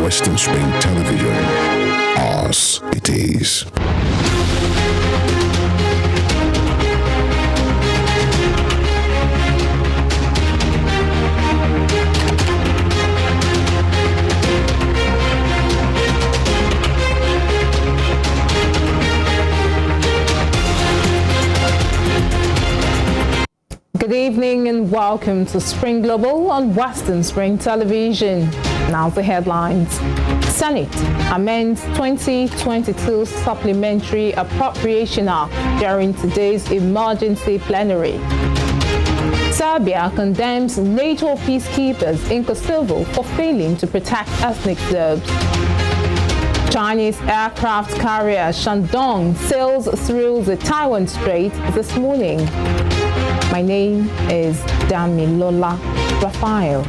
Westernspring Television. Ours it is. Good evening and welcome to Spring Global on Westernspring Television. Now the headlines. Senate amends 2022 Supplementary Appropriation Act during today's emergency plenary. Serbia condemns NATO peacekeepers in Kosovo for failing to protect ethnic Serbs. Chinese aircraft carrier Shandong sails through the Taiwan Strait this morning. My name is Damilola Raphael.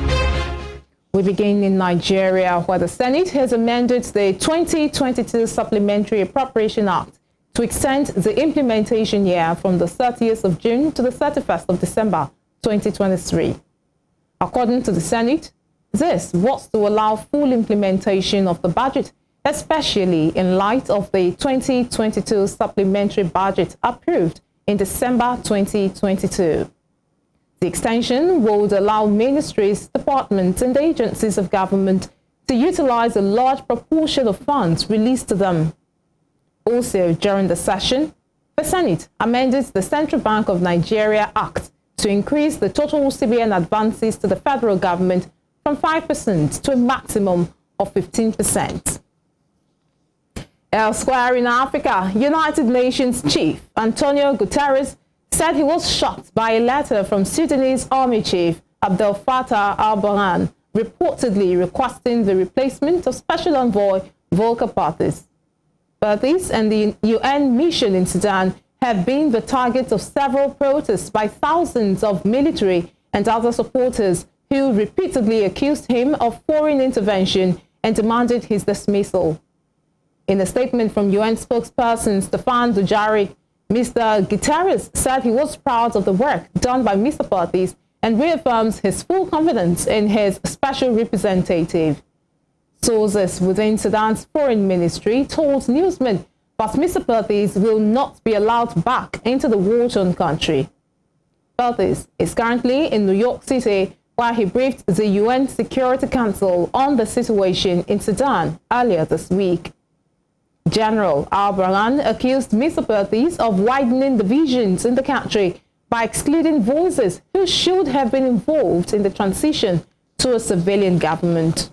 We begin in Nigeria, where the Senate has amended the 2022 Supplementary Appropriation Act to extend the implementation year from the 30th of June to the 31st of December 2023. According to the Senate, this was to allow full implementation of the budget, especially in light of the 2022 supplementary budget approved in December 2022. The extension would allow ministries, departments, and agencies of government to utilize a large proportion of funds released to them. Also, during the session, the Senate amended the Central Bank of Nigeria Act to increase the total CBN advances to the federal government from 5% to a maximum of 15%. Elsewhere in Africa, United Nations Chief Antonio Guterres said he was shocked by a letter from Sudanese Army Chief Abdel Fattah al-Burhan reportedly requesting the replacement of Special Envoy Volker Perthes. Perthes and the UN mission in Sudan have been the target of several protests by thousands of military and other supporters who repeatedly accused him of foreign intervention and demanded his dismissal. In a statement from UN spokesperson Stefan Dujarric, Mr. Guterres said he was proud of the work done by Mr. Perthes and reaffirms his full confidence in his special representative. Sources within Sudan's foreign ministry told newsmen that Mr. Perthes will not be allowed back into the war-torn country. Perthes is currently in New York City, where he briefed the UN Security Council on the situation in Sudan earlier this week. General al-Burhan accused Mr. Perthes of widening divisions in the country by excluding voices who should have been involved in the transition to a civilian government.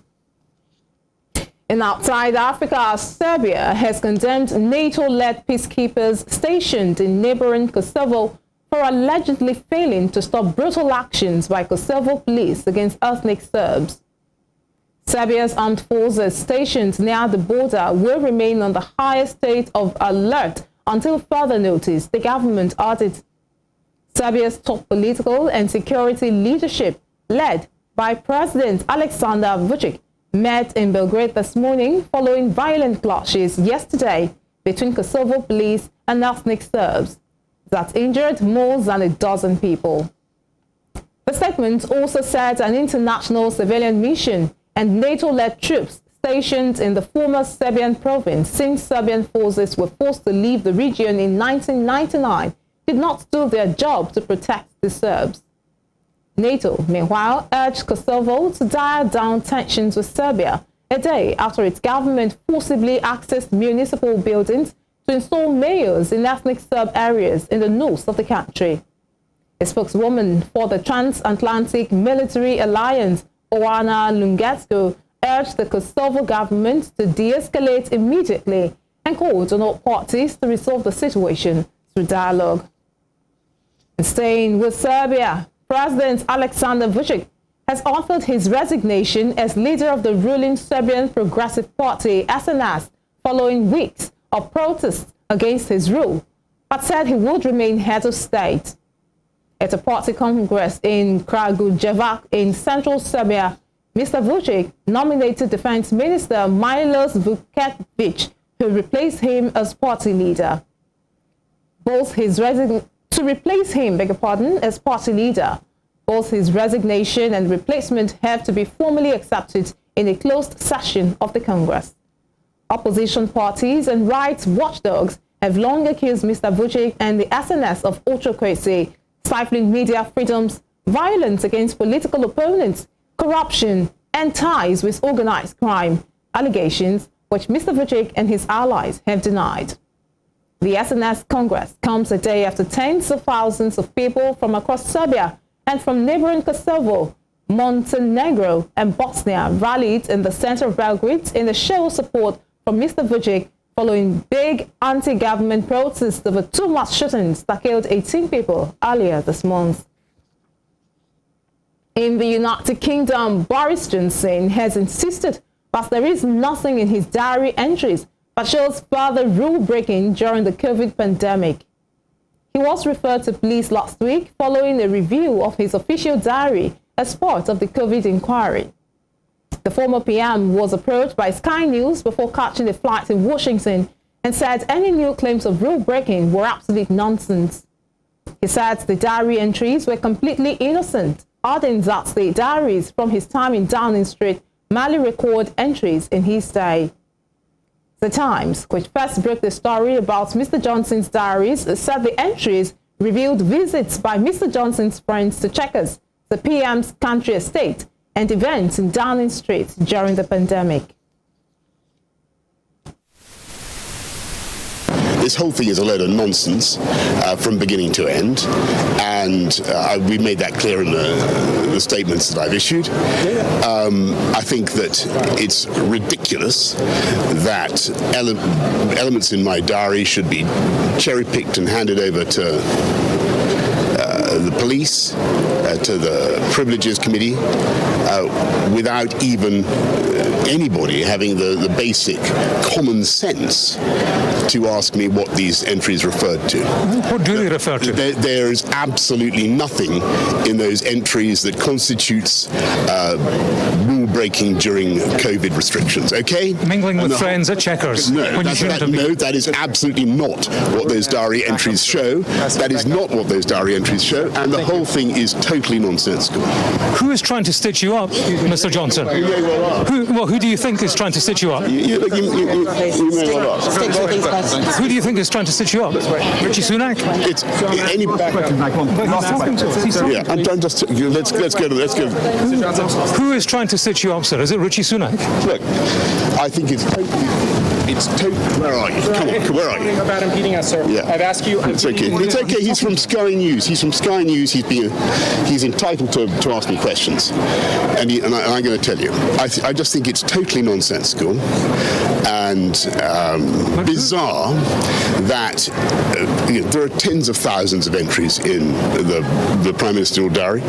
And outside Africa, Serbia has condemned NATO-led peacekeepers stationed in neighboring Kosovo for allegedly failing to stop brutal actions by Kosovo police against ethnic Serbs. Serbia's armed forces stationed near the border will remain on the highest state of alert until further notice, the government added. Serbia's top political and security leadership, led by President Aleksandar Vučić, met in Belgrade this morning following violent clashes yesterday between Kosovo police and ethnic Serbs that injured more than a dozen people. The statement also said an international civilian mission and NATO-led troops stationed in the former Serbian province since Serbian forces were forced to leave the region in 1999 did not do their job to protect the Serbs. NATO, meanwhile, urged Kosovo to dial down tensions with Serbia a day after its government forcibly accessed municipal buildings to install mayors in ethnic Serb areas in the north of the country. A spokeswoman for the Transatlantic Military Alliance, Oana Lungescu, urged the Kosovo government to de-escalate immediately and called on all parties to resolve the situation through dialogue. And staying with Serbia, President Aleksandar Vučić has offered his resignation as leader of the ruling Serbian Progressive Party, SNS, following weeks of protests against his rule, but said he would remain head of state. At a party congress in Kragujevac in central Serbia, Mr. Vučić nominated Defense Minister Milos Vuketović, who replaced him as party leader. To replace him, as party leader, both his resignation and replacement have to be formally accepted in a closed session of the Congress. Opposition parties and rights watchdogs have long accused Mr. Vučić and the SNS of autocracy, stifling media freedoms, violence against political opponents, corruption, and ties with organized crime, allegations which Mr. Vučić and his allies have denied. The SNS Congress comes a day after tens of thousands of people from across Serbia and from neighboring Kosovo, Montenegro, and Bosnia rallied in the center of Belgrade in a show of support for Mr. Vučić following big anti-government protests over 2 mass shootings that killed 18 people earlier this month. In the United Kingdom, Boris Johnson has insisted that there is nothing in his diary entries that shows further rule-breaking during the COVID pandemic. He was referred to police last week following a review of his official diary as part of the COVID inquiry. The former PM was approached by Sky News before catching a flight in Washington and said any new claims of rule-breaking were absolute nonsense. He said the diary entries were completely innocent, adding that the diaries from his time in Downing Street merely record entries in his day. The Times, which first broke the story about Mr. Johnson's diaries, said the entries revealed visits by Mr. Johnson's friends to Chequers, the PM's country estate, and events in Downing Street during the pandemic. This whole thing is a load of nonsense from beginning to end, and we made that clear in the statements that I've issued. I think that it's ridiculous that elements in my diary should be cherry-picked and handed over to the police, to the Privileges Committee, without even anybody having the basic common sense to ask me what these entries referred to. What do they refer to? There is absolutely nothing in those entries that constitutes rule breaking during COVID restrictions, okay? Mingling with friends at Chequers. No, that is absolutely not what those diary entries show. That is not what those diary entries show, and the whole thing is totally nonsensical. Who is trying to stitch you up, Mr. Johnson? Who do you think is trying to stitch you up? You may well ask. Who do you think is trying to stitch you up? Richie Sunak? It's any. Yeah, I'm just. Let's go. Who is trying to stitch you up, sir? Is it Richie Sunak? Look, I think it's totally. Where are you? Come on, where are you? About impeding us, sir. Yeah. I've asked you. It's okay. It's okay. He's from Sky News. He's entitled to ask me questions, and I'm going to tell you. I just think it's totally nonsensical and bizarre that there are tens of thousands of entries in the Prime Ministerial Diary.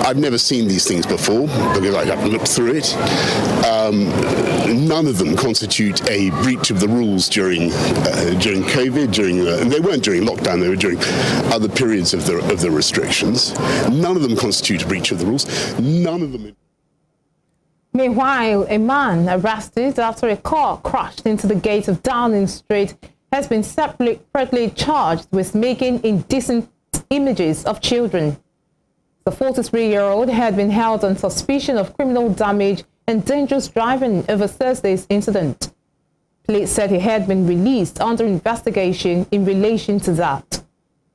I've never seen these things before because I haven't looked through it. None of them constitute a breach of the rules during COVID. And they weren't during lockdown; they were during other periods of the restrictions. None of them constitute a breach of the rules. None of them. Meanwhile, a man arrested after a car crashed into the gate of Downing Street has been separately charged with making indecent images of children. The 43-year-old had been held on suspicion of criminal damage and dangerous driving over Thursday's incident. Police said he had been released under investigation in relation to that.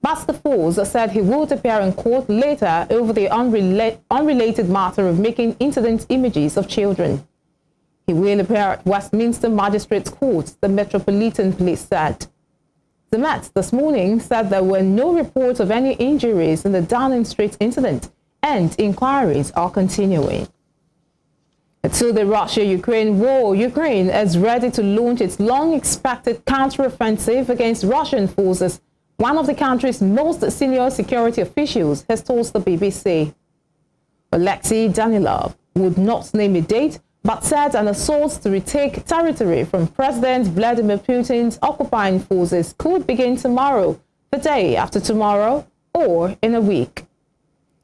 Master Falls said he would appear in court later over the unrelated matter of making incident images of children. He will appear at Westminster Magistrates Court, the Metropolitan Police said. The Met this morning said there were no reports of any injuries in the Downing Street incident and inquiries are continuing. To the Russia-Ukraine war, Ukraine is ready to launch its long-expected counteroffensive against Russian forces. One of the country's most senior security officials has told the BBC. Alexei Danilov would not name a date, but said an assault to retake territory from President Vladimir Putin's occupying forces could begin tomorrow, the day after tomorrow, or in a week.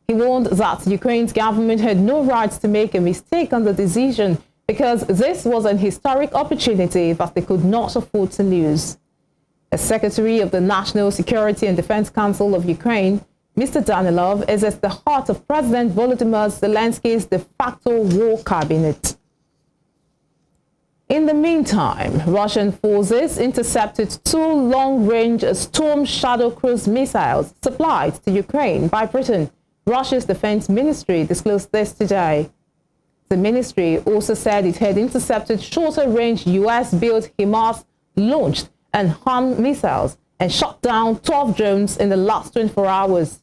He warned that Ukraine's government had no right to make a mistake on the decision because this was an historic opportunity that they could not afford to lose. As Secretary of the National Security and Defense Council of Ukraine, Mr. Danilov is at the heart of President Volodymyr Zelensky's de facto war cabinet. In the meantime, Russian forces intercepted 2 long-range Storm Shadow cruise missiles supplied to Ukraine by Britain. Russia's defense ministry disclosed this today. The ministry also said it had intercepted shorter-range U.S.-built HIMARS-launched and HARM missiles and shot down 12 drones in the last 24 hours.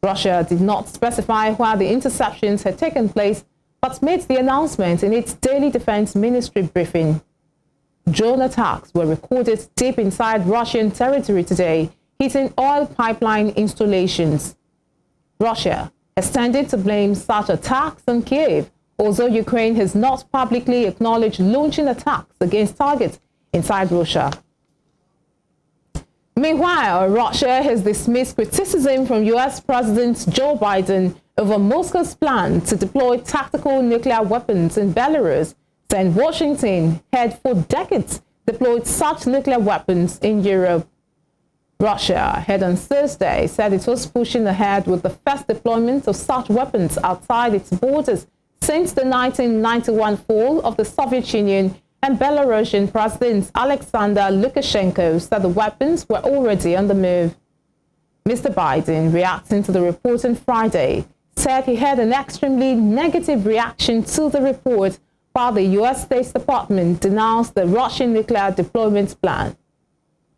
Russia did not specify where the interceptions had taken place, but made the announcement in its daily defense ministry briefing. Drone attacks were recorded deep inside Russian territory today, hitting oil pipeline installations. Russia has tended to blame such attacks on Kiev, although Ukraine has not publicly acknowledged launching attacks against targets inside Russia. Meanwhile, Russia has dismissed criticism from U.S. President Joe Biden over Moscow's plan to deploy tactical nuclear weapons in Belarus, saying Washington had for decades deployed such nuclear weapons in Europe. Russia had on Thursday said it was pushing ahead with the first deployment of such weapons outside its borders since the 1991 fall of the Soviet Union, and Belarusian President Alexander Lukashenko said the weapons were already on the move. Mr. Biden, reacting to the report on Friday, said he had an extremely negative reaction to the report, while the U.S. State Department denounced the Russian nuclear deployment plan.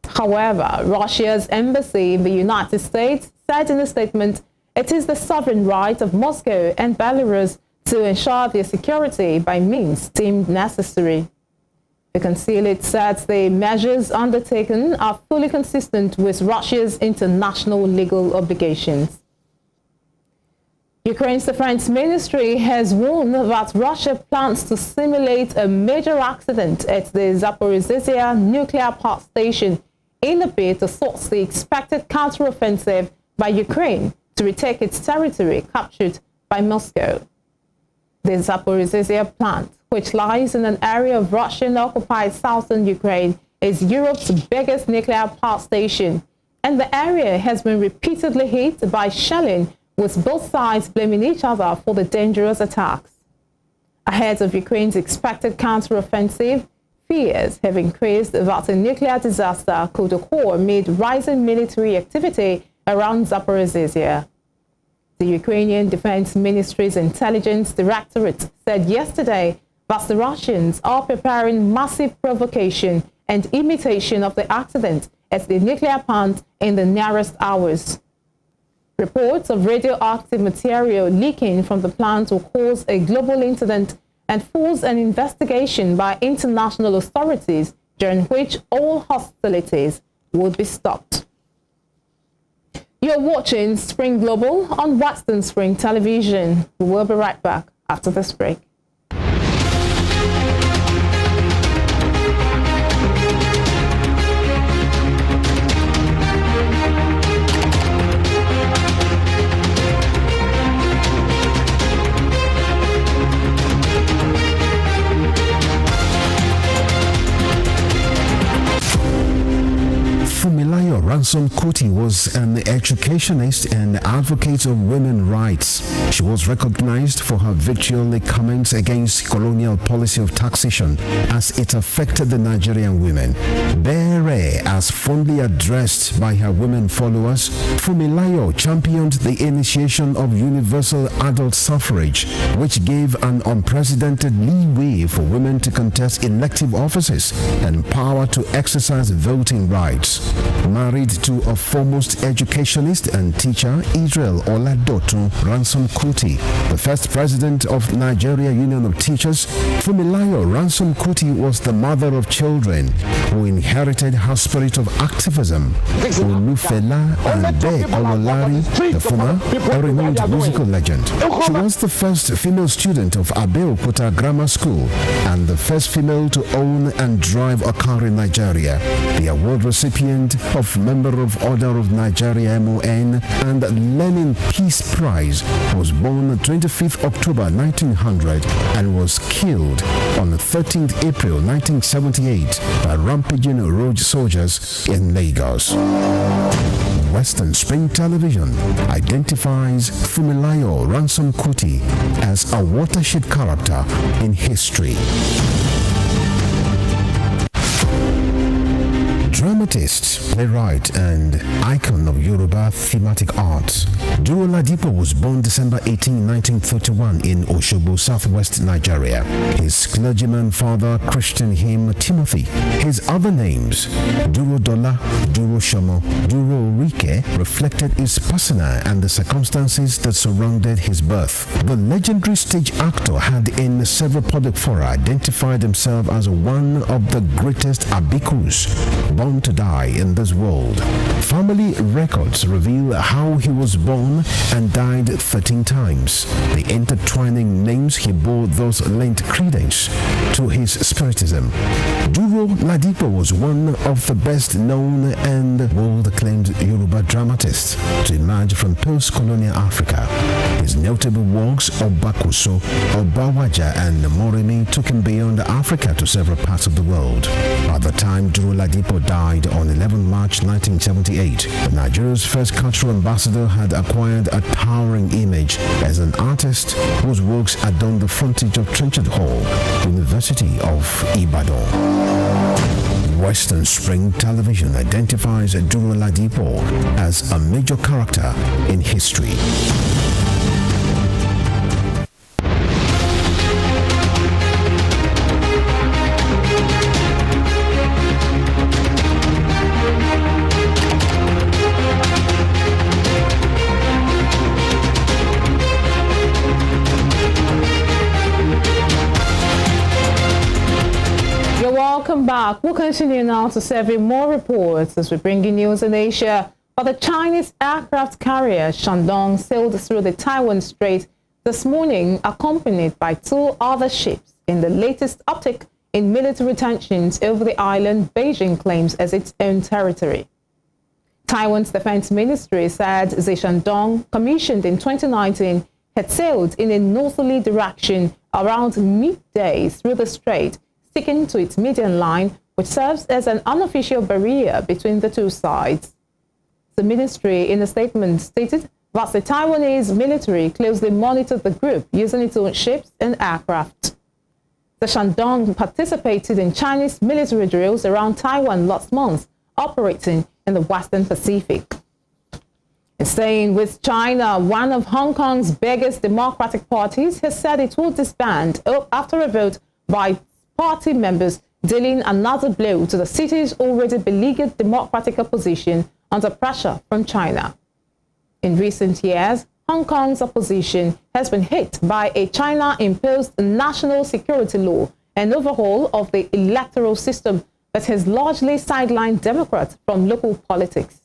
However, Russia's embassy in the United States said in a statement it is the sovereign right of Moscow and Belarus to ensure their security by means deemed necessary. The consulate said the measures undertaken are fully consistent with Russia's international legal obligations. Ukraine's defense ministry has warned that Russia plans to simulate a major accident at the Zaporizhzhia nuclear power station in a bid to thwart the expected counteroffensive by Ukraine to retake its territory captured by Moscow. The Zaporizhzhia plant, which lies in an area of Russian-occupied southern Ukraine, is Europe's biggest nuclear power station, and the area has been repeatedly hit by shelling, with both sides blaming each other for the dangerous attacks. Ahead of Ukraine's expected counteroffensive, fears have increased that a nuclear disaster could occur amid rising military activity around Zaporizhzhia. The Ukrainian Defense Ministry's Intelligence Directorate said yesterday that the Russians are preparing massive provocation and imitation of the accident at the nuclear plant in the nearest hours. Reports of radioactive material leaking from the plant will cause a global incident and force an investigation by international authorities, during which all hostilities would be stopped. You're watching Spring Global on Westernspring Television. We'll be right back after this break. Ransom Kuti was an educationist and advocate of women's rights. She was recognized for her vitriolic comments against colonial policy of taxation as it affected the Nigerian women. Bere, as fondly addressed by her women followers, Fumilayo championed the initiation of universal adult suffrage, which gave an unprecedented leeway for women to contest elective offices and power to exercise voting rights. Married to a foremost educationist and teacher, Israel Oladotu Ransom Kuti, the first president of Nigeria Union of Teachers, Fumilayo Ransom Kuti was the mother of children who inherited her spirit of activism. Olufela Ande Ololari, the former, a renowned musical legend. She was the first female student of Abeokuta Grammar School and the first female to own and drive a car in Nigeria. The award recipient of Member of Order of Nigeria MON and Lenin Peace Prize, was born 25th October 1900 and was killed on 13th April 1978 by rampaging road soldiers in Lagos. Westernspring Television identifies Fumilayo Ransom Kuti as a watershed character in history. dramatist, playwright, and icon of Yoruba thematic arts. Duro Ladipo was born December 18, 1931 in Osogbo, southwest Nigeria. His clergyman father christened him Timothy. His other names, Duro Dola, Duro Shomo, Duro Rike, reflected his persona and the circumstances that surrounded his birth. The legendary stage actor had in several public fora identified himself as one of the greatest abikus born to die in this world. Family records reveal how he was born and died 13 times. The intertwining names he bore thus lent credence to his spiritism. Duro Ladipo was one of the best known and world-acclaimed Yoruba dramatists to emerge from post-colonial Africa. His notable works, Obakoso, Obawaja, and Moremi, took him beyond Africa to several parts of the world. By the time Duro Ladipo died on 11 March 1978, Nigeria's first cultural ambassador had acquired a towering image as an artist whose works adorned the frontage of Trenchard Hall, University of Ibadan. Westernspring Television identifies Duro Ladipo as a major character in history. Welcome back. We'll continue now to serve you more reports as we bring you news in Asia. But the Chinese aircraft carrier Shandong sailed through the Taiwan Strait this morning, accompanied by 2 other ships in the latest uptick in military tensions over the island Beijing claims as its own territory. Taiwan's defense ministry said the Shandong, commissioned in 2019, had sailed in a northerly direction around midday through the strait, sticking to its median line, which serves as an unofficial barrier between the two sides. The ministry, in a statement, stated that the Taiwanese military closely monitored the group using its own ships and aircraft. The Shandong participated in Chinese military drills around Taiwan last month, operating in the Western Pacific. And staying with China, one of Hong Kong's biggest democratic parties has said it will disband after a vote by party members dealing another blow to the city's already beleaguered democratic opposition under pressure from China. In recent years, Hong Kong's opposition has been hit by a China-imposed national security law and overhaul of the electoral system that has largely sidelined Democrats from local politics.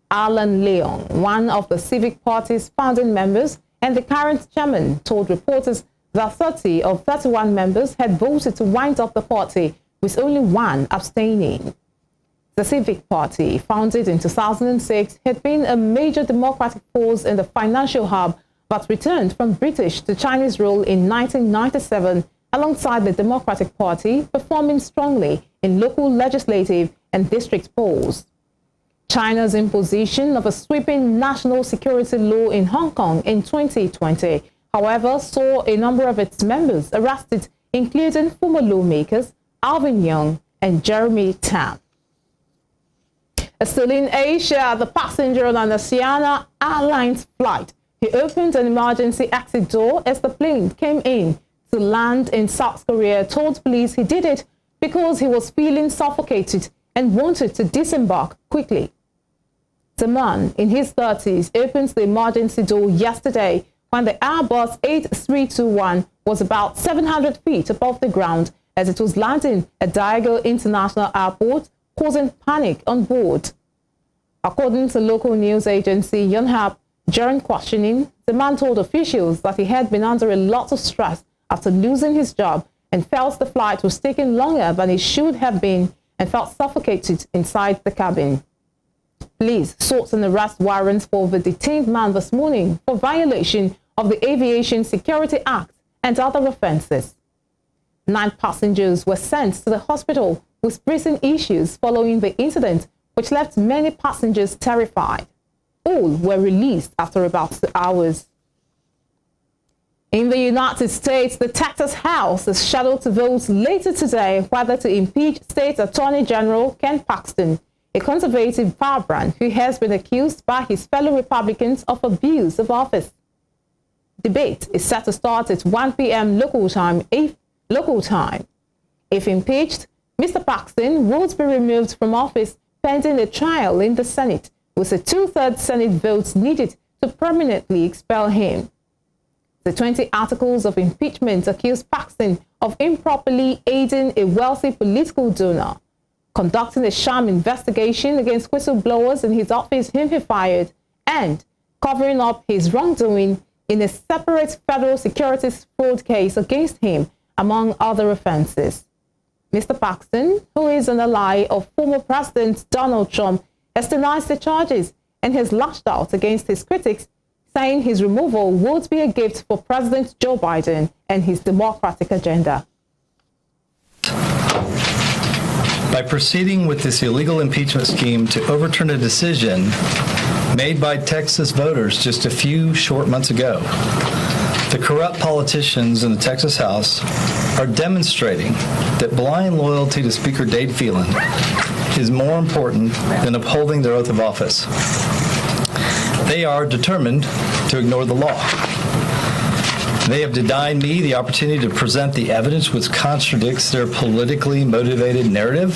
Alan Leong, one of the Civic Party's founding members and the current chairman, told reporters that 30 of 31 members had voted to wind up the party, with only 1 abstaining. The Civic Party, founded in 2006, had been a major democratic force in the financial hub but returned from British to Chinese rule in 1997, alongside the Democratic Party, performing strongly in local legislative and district polls. China's imposition of a sweeping national security law in Hong Kong in 2020, however, saw a number of its members arrested, including former lawmakers Alvin Young and Jeremy Tam. Still in Asia, the passenger on an Asiana Airlines flight, he opened an emergency exit door as the plane came in to land in South Korea, told police he did it because he was feeling suffocated and wanted to disembark quickly. The man in his 30s opened the emergency door yesterday when the Airbus 8321 was about 700 feet above the ground as it was landing at Daegu International Airport, causing panic on board. According to local news agency Yonhap, during questioning, the man told officials that he had been under a lot of stress after losing his job and felt the flight was taking longer than it should have been and felt suffocated inside the cabin. Police sought an arrest warrant for the detained man this morning for violation of the Aviation Security Act and other offenses. 9 passengers were sent to the hospital with breathing issues following the incident, which left many passengers terrified. All were released after about 2 hours. In the United States, the Texas House is scheduled to vote later today whether to impeach State Attorney General Ken Paxton a conservative firebrand who has been accused by his fellow Republicans of abuse of office. Debate is set to start at 1 p.m. local time. If impeached, Mr. Paxton would be removed from office pending a trial in the Senate, with a 2/3 Senate votes needed to permanently expel him. The 20 articles of impeachment accuse Paxton of improperly aiding a wealthy political donor, conducting a sham investigation against whistleblowers in his office whom he fired, and covering up his wrongdoing in a separate federal securities fraud case against him, among other offenses. Mr. Paxton, who is an ally of former President Donald Trump, has denied the charges and has lashed out against his critics, saying his removal would be a gift for President Joe Biden and his democratic agenda. By proceeding with this illegal impeachment scheme to overturn a decision made by Texas voters just a few short months ago, the corrupt politicians in the Texas House are demonstrating that blind loyalty to Speaker Dade Phelan is more important than upholding their oath of office. They are determined to ignore the law. They have denied me the opportunity to present the evidence which contradicts their politically motivated narrative,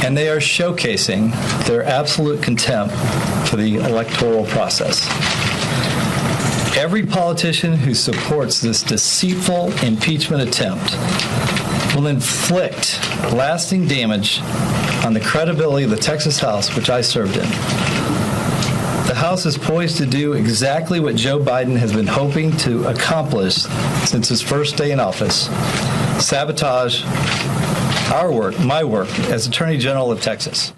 and they are showcasing their absolute contempt for the electoral process. Every politician who supports this deceitful impeachment attempt will inflict lasting damage on the credibility of the Texas House, which I served in. The House is poised to do exactly what Joe Biden has been hoping to accomplish since his first day in office: sabotage our work, my work, as Attorney General of Texas.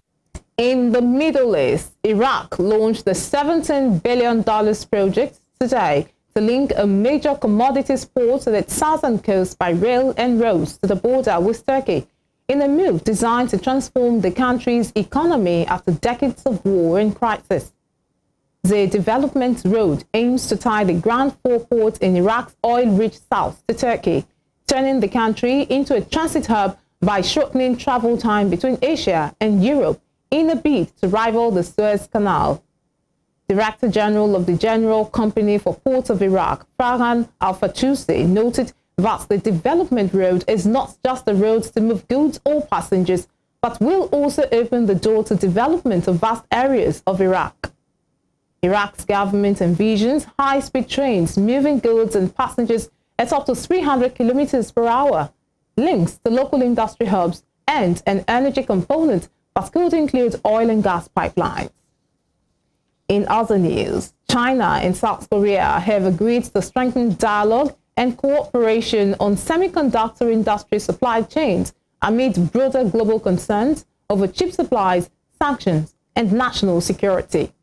In the Middle East, Iraq launched the $17 billion project today to link a major commodities port to its southern coast by rail and roads to the border with Turkey, in a move designed to transform the country's economy after decades of war and crisis. The development road aims to tie the Grand Forecourt in Iraq's oil-rich south to Turkey, turning the country into a transit hub by shortening travel time between Asia and Europe in a bid to rival the Suez Canal. Director General of the General Company for Ports of Iraq, Farhan Al-Fatousi, noted that the development road is not just a road to move goods or passengers, but will also open the door to development of vast areas of Iraq. Iraq's government envisions high-speed trains moving goods and passengers at up to 300 kilometers per hour, links to local industry hubs, and an energy component that could include oil and gas pipelines. In other news, China and South Korea have agreed to strengthen dialogue and cooperation on semiconductor industry supply chains amid broader global concerns over chip supplies, sanctions, and national security.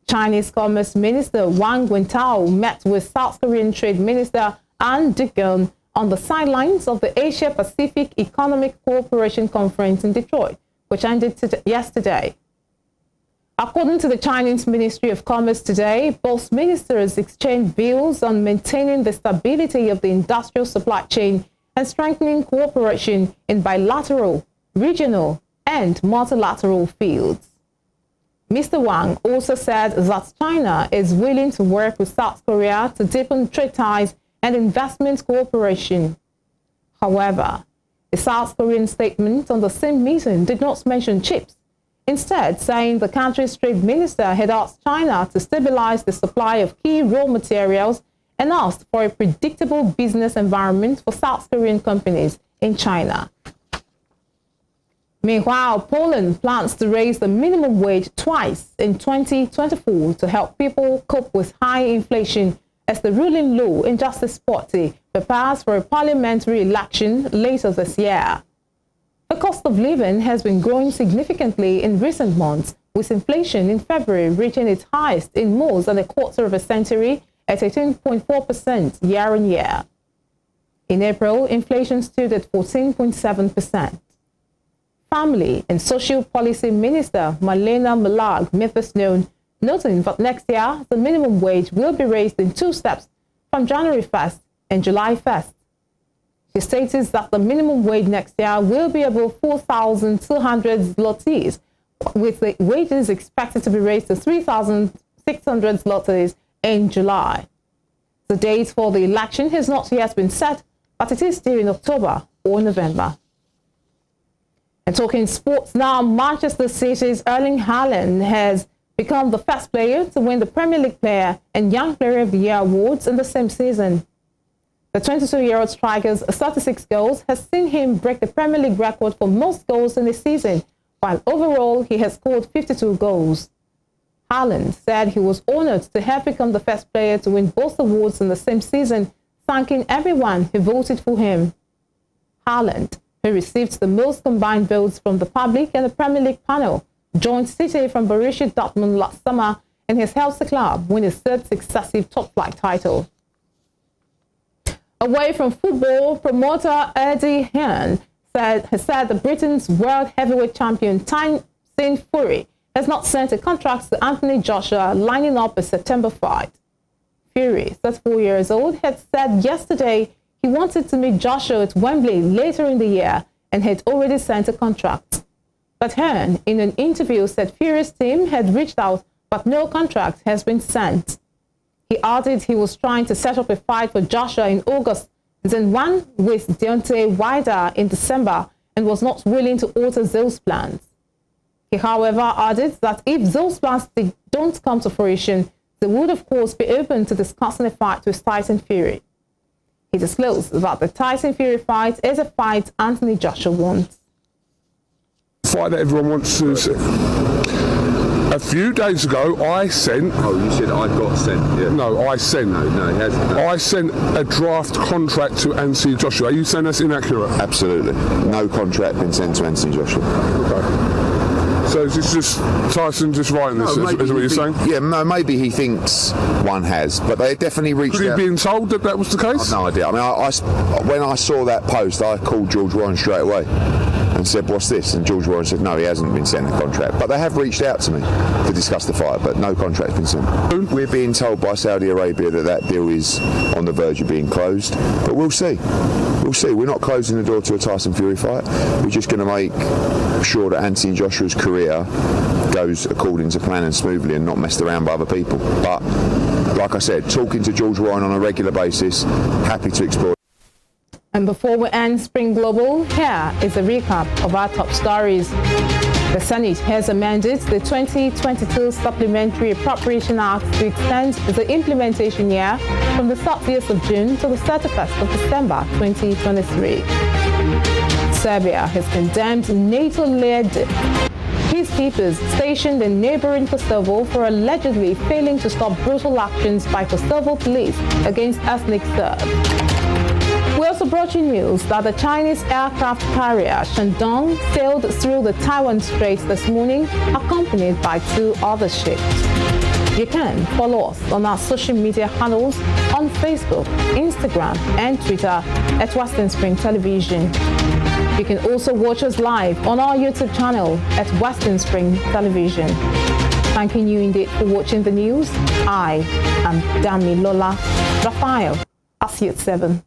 Chinese Commerce Minister Wang Wentao met with South Korean Trade Minister An Duck-gun on the sidelines of the Asia-Pacific Economic Cooperation Conference in Detroit, which ended yesterday. According to the Chinese Ministry of Commerce today, both ministers exchanged views on maintaining the stability of the industrial supply chain and strengthening cooperation in bilateral, regional, and multilateral fields. Mr. Wang also said that China is willing to work with South Korea to deepen trade ties and investment cooperation. However, a South Korean statement on the same meeting did not mention chips, instead saying the country's trade minister had asked China to stabilize the supply of key raw materials and asked for a predictable business environment for South Korean companies in China. Meanwhile, Poland plans to raise the minimum wage twice in 2024 to help people cope with high inflation as the ruling Law and Justice Party prepares for a parliamentary election later this year. The cost of living has been growing significantly in recent months, with inflation in February reaching its highest in more than a quarter of a century at 18.4% year-on-year. In April, inflation stood at 14.7%. Family and Social Policy Minister Marlena Malag made this known, noting that next year the minimum wage will be raised in two steps from January 1st and July 1st. She states that the minimum wage next year will be above 4,200 zlotys, with the wages expected to be raised to 3,600 zlotys in July. The date for the election has not yet been set, but it is due in October or November. And talking sports now, Manchester City's Erling Haaland has become the first player to win the Premier League Player and Young Player of the Year awards in the same season. The 22-year-old striker's 36 goals has seen him break the Premier League record for most goals in a season, while overall he has scored 52 goals. Haaland said he was honored to have become the first player to win both awards in the same season, thanking everyone who voted for him. Haaland, who received the most combined votes from the public and the Premier League panel, joined City from Borussia Dortmund last summer and has helped the club win his third successive top-flight title. Away from football, promoter Eddie Hearn has said the Britain's world heavyweight champion Tyson Fury has not sent a contract to Anthony Joshua, lining up a September fight. Fury, 34 years old, had said yesterday he wanted to meet Joshua at Wembley later in the year and had already sent a contract. But Hearn, in an interview, said Fury's team had reached out, but no contract has been sent. He added he was trying to set up a fight for Joshua in August, then one with Deontay Wilder in December, and was not willing to alter those plans. He, however, added that if those plans don't come to fruition, they would, of course, be open to discussing a fight with Tyson Fury. He disclosed that the Tyson Fury fight is a fight Anthony Joshua wants. Fight that everyone wants to see. A few days ago, I sent... Oh, you said I got sent, yeah. No, I sent... No, he hasn't. No. I sent a draft contract to Anthony Joshua. Are you saying that's inaccurate? Absolutely. No contract been sent to Anthony Joshua. Okay. So is this just Tyson just writing this, is what you're saying? Yeah, no, maybe he thinks one has, but they definitely reached out. Could he be told that that was the case? I've no idea. I mean, when I saw that post, I called George Warren straight away and said, what's this? And George Warren said, no, he hasn't been sent a contract. But they have reached out to me to discuss the fight, but no contract's been sent. We're being told by Saudi Arabia that that deal is on the verge of being closed, but we'll see. We'll see. We're not closing the door to a Tyson Fury fight. We're just going to make sure that Anthony Joshua's career goes according to plan and smoothly and not messed around by other people. But, like I said, talking to George Warren on a regular basis, happy to explore. And before we end Spring Global, here is a recap of our top stories. The Senate has amended the 2022 Supplementary Appropriation Act to extend the implementation year from the 30th of June to the 31st of December 2023. Serbia has condemned NATO-led peacekeepers stationed in neighboring Kosovo for allegedly failing to stop brutal actions by Kosovo police against ethnic Serbs. We also brought you news that the Chinese aircraft carrier Shandong sailed through the Taiwan Strait this morning, accompanied by 2 other ships. You can follow us on our social media handles on Facebook, Instagram, and Twitter at Westernspring Television. You can also watch us live on our YouTube channel at Westernspring Television. Thanking you indeed for watching the news. I am Dami Lola Raphael. I'll see you at 7.